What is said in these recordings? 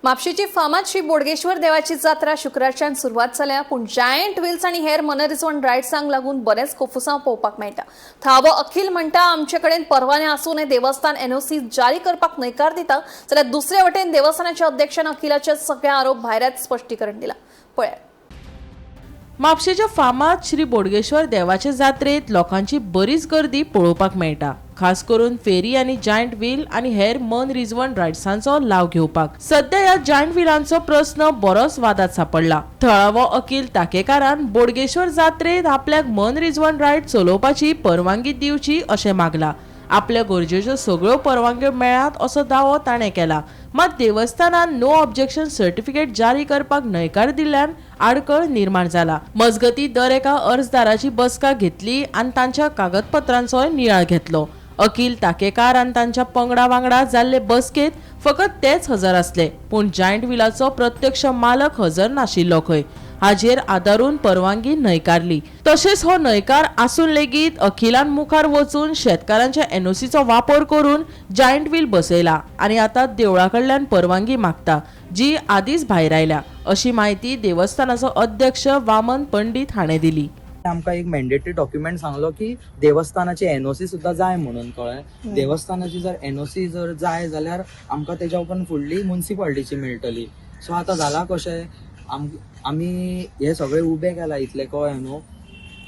म्हापशेची फामाद श्री बोडगेश्वर देवाची जात्रा शुक्रारच्यान सुरवात जाल्या, पूण जायंट व्हील्स आनी हेर मनरिजवण रायड्सांक लागून बरेच कोफुसांव पळोवपाक मेळटा। थावो अखिल म्हणटा, आमचे कडेन परवाने आसूनय देवस्थान एनओसी जारी करपाक न्हयकार दिता, जाल्यार दुसरे वटेन देवस्थानाच्या अध्यक्षान अखिलाचे सगळे आरोप भायरच स्पश्टीकरण दिला। पळयात। म्हापशेच्या फामाद श्री बोडगेश्वर देवाचे जात्रेत लोकांची बरीच गर्दी पळोवपाक मेळटा, खास करून फेरी आनी जायंट व्हील आनी हेर मन रिजवण रायड्सांचो लाव घेवपाक। सध्या ह्या जायंट व्हीलांचो प्रस्न बरोच वादात सापडला। थळावो अखिल ताकेकारान बोडगेश्वर जात्रेत आपल्याक मन रिजवण रायड चलोवपाची परवानगी दिवची अशें मागला। आपल्या गरजेच्यो सगळ्यो परवानग्यो मेळ्ळ्यात असो दावो ताणें केला। मात देवस्थानान नो ऑब्जेक्शन सर्टिफिकेट जारी करपाक न्हयकार दिल्ल्यान आडखळ निर्माण जाला। मजगती दर एका अर्जदाराची बसका घेतली आनी तांच्या कागदपत्रांचोय नियाळ घेतलो। अखिल ताकेकार आनी तांच्या पंगडा वांगडा जाल्ले बसकेत फकत तेच हजर आसले, पूण जायंट व्हीलाचो प्रत्यक्ष मालक हजर नाशिल्लो खंय। हाजेर आदारून परवानगी न्हयकारली। तशेंच हो न्हयकार आसून लेगीत अखिलान मुखार वचून शेतकारांच्या एनओसीचो वापर करून जायंट व्हील बसयला आनी आतां देवळा कडल्यान परवानगी मागता, जी आदींच भायर आयल्या, अशी माहिती देवस्थानाचो अध्यक्ष वामन पंडित हाणें दिली। आमकां एक मॅन्डेटरी डॉक्युमेंट सांगलो की देवस्थानाची एनओसी सुद्धा जाय म्हणून कळ्ळें। देवस्थानाची जर एनओसी जर जाय जाल्यार आमकां तेच्या उपरांत फुडली म्युनिसिपालिटीची मेळटली। सो आतां जाला कशें, आमी हे सगळे उबे केला इतले कळ्ळें न्हू।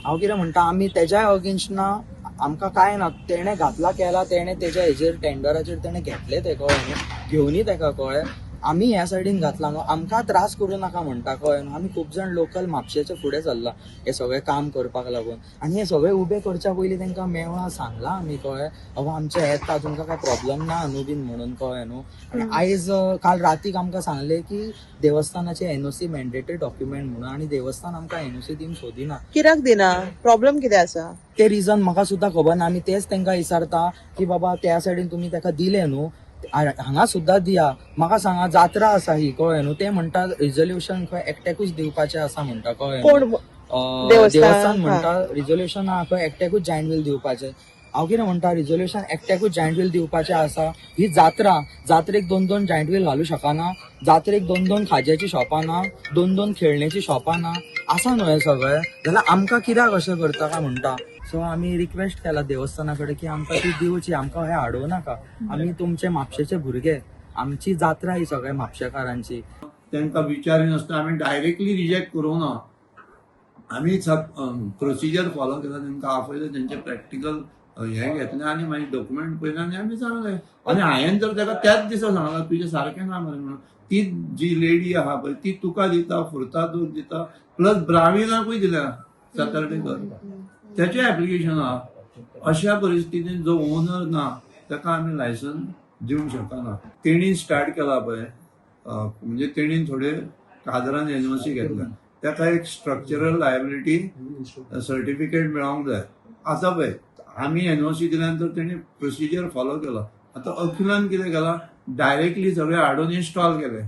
हांव कितें म्हणटा, आमी तेज्या अगेन्स्ट ना, आमकां कांय ना, तेणें घातला केला, तेणें तेज्या हेजेर टेंडराचेर तेणें घेतले ते कळ्ळें न्हू, घेवनी तेका कळ्ळें। आमी ह्या सायडीन घातला न्हू, आमकां त्रास करूं नाका म्हणटा कळ्ळें न्हू। आमी खूब जाण लोकल म्हापशेचे फुडें चल्ला हे सगळें काम करपाक लागून, आनी हे सगळे उबे करच्या पयलीं तांकां मेळ्ळा सांगला आमी कळ्ळें, अहो आमचे येता, तुमकां काय प्रॉब्लम ना न्हू बीन म्हणून कळ्ळें न्हू। आनी आयज काल रातीक आमकां सांगलें की देवस्थानाचे एनओसी मॅन्डेटरी डॉक्युमेंट म्हणून, आनी देवस्थान आमकां एनओसी दिवंक सोदिना। कित्याक दिना? प्रॉब्लेम कितें आसा? ते रिजन म्हाका सुद्दां खबर ना। आमी तेच तांकां विचारता की बाबा त्या सायडीन तुमी ताका दिले न्हू, हांगा सुद्दां दिया, म्हाका सांगा जात्रा आसा ही कळ्ळें न्हू। ते म्हणटा रिझोल्युशन खंय एकट्याकूच दिवपाचें आसा म्हणटा कळ्ळें। कोण? देवस्थान म्हणटा रिझोल्युशन खंय एकट्याकूच जायंट व्हील दिवपाचें। हांव कितें म्हणटा, रिझोल्युशन एकट्याकूच जायंट व्हील दिवपाचें आसा, ही जात्रेक दोन जायंट व्हील घालूं शकना, जात्रेक दोन खाज्याची शॉपां ना, दोन खेळण्याची शॉपां ना, आसा न्हू हें सगळें, जाल्यार आमकां कित्याक अशें करता काय म्हणटा। सो आमी रिक्वेस्ट केला देवस्थाना कडेन की आमकां ती दिवची, आमकां हे हाडूं नाका, आमी तुमचे म्हापशेचे भुरगे, आमची जात्रा ही सगळ्या म्हापशेकारांची। तांकां विचारी नासतना आमी डायरेक्टली रिजेक्ट करूं ना, आमी प्रोसिजर फॉलो केला, तांकां आपयलें, तेंचे प्रॅक्टिकल हे घेतलें आनी मागीर डॉक्युमेंट पयलें आनी आमी सांगलें। आनी हांवें जर ताका त्याच दिसा सांगलां तुजें सारकें ना म्हणून, ती जी लेडी आहा पळय ती तुका दिता, फुर्ता दूद दिता, प्लस ब्राह्मीणाकूय दिल्या सॅटर्डेकर, त्याचें एप्लिकेशन आहा। अशा परिस्थितीन जो ओनर ना ताका आमी लायसन दिवंक शकना। तेणी स्टार्ट केला पळय, म्हणजे तेणीन थोडे कादरान एनओसी घेतल्या, ताका एक स्ट्रक्चरल लायबिलिटी सर्टिफिकेट मेळोंक जाय। आतां पळय आमी एनओसी दिल्यानंतर तेणी प्रोसिजर फॉलो केला। आतां अखिलान कितें केला, डायरेक्टली सगळे हाडून इन्स्टॉल केले।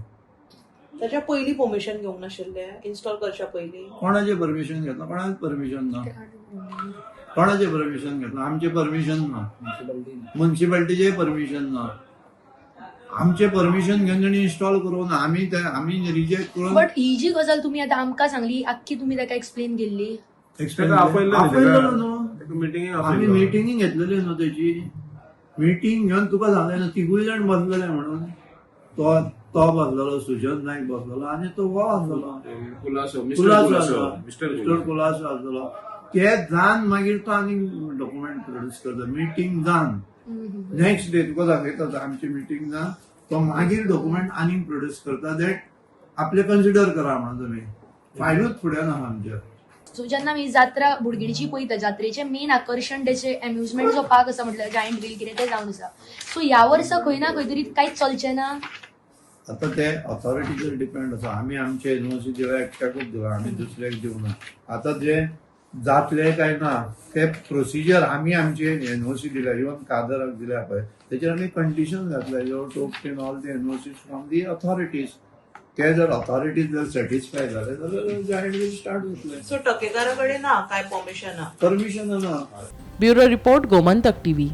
त्याच्या पयलीं परमिशन घेवंक नाशिल्ले इन्स्टॉल करच्या पयलीं? कोणाचें परमिशन घेतला? कोणाच परमिशन ना। कोणाचें परमिशन घेतला? आमचें परमिशन ना, म्युनिसिपालिटीचें परमिशन ना, आमचें परमिशन घेवन तेणी इन्स्टॉल करूं ना, आमी रिजेक्ट करून। बट ही जी गजाल तुमी आतां आमकां सांगली, आख्खी तुमी ताका एक्सप्लेन केल्ली? आपयलो न्हू, आमी मिटिंगी घेतलेली न्हू, तेची मिटींग घेवन तुका सांगलें न्हू, तिगूय जाण बसलेले म्हणून, तो बसलेलो, सुजन नायक बसलेलो आनी तो वो आसलेलो मिस्टर कुलासो आसलेलो। ते जावन मागीर तो आनी डॉक्युमेंट प्रोड्यूस करता, मिटींग जावन नेक्स्ट डे तुका दाखयता आमची मिटींग जावन तो मागीर डॉक्युमेंट आनी प्रोड्यूस करता, दॅट आपले कन्सिडर करा म्हणून तुमी, फायलूच फुडें ना आमच्या। सो जेन्ना आमी जात्रा बोडगिणीची पळयता, जात्रेचें मेन आकर्शण तेचे एम्युजमेंट जो पार्क आसा म्हटल्यार जायंट व्हील कितें तें जावन आसा। सो ह्या वर्सा खंय ना खंय तरी कांयच चलचें ना। आता ते ऑथॉरिटीचेर डिपेंड आसा, आमी आमचे एनओसी दिला एकट्याकूच दिला, आमी दुसऱ्याक दिवना। आता जे जातले काय ना ते प्रोसिजर आमी आमचे एनओसी दिल्या, इवन कादराक दिल्या पळय, तेचेर आमी कंडिशन घातल्या, you to obtain all the NOCs from the authorities. ते जर ऑथॉरिटीज जर सॅटिस्फाय झाले जाल्यार जायंट व्हील स्टार्ट जातले। सो टकेकारा कडेन ना काय परमिशन? परमिशन ना। Bureau report, Gomantak TV.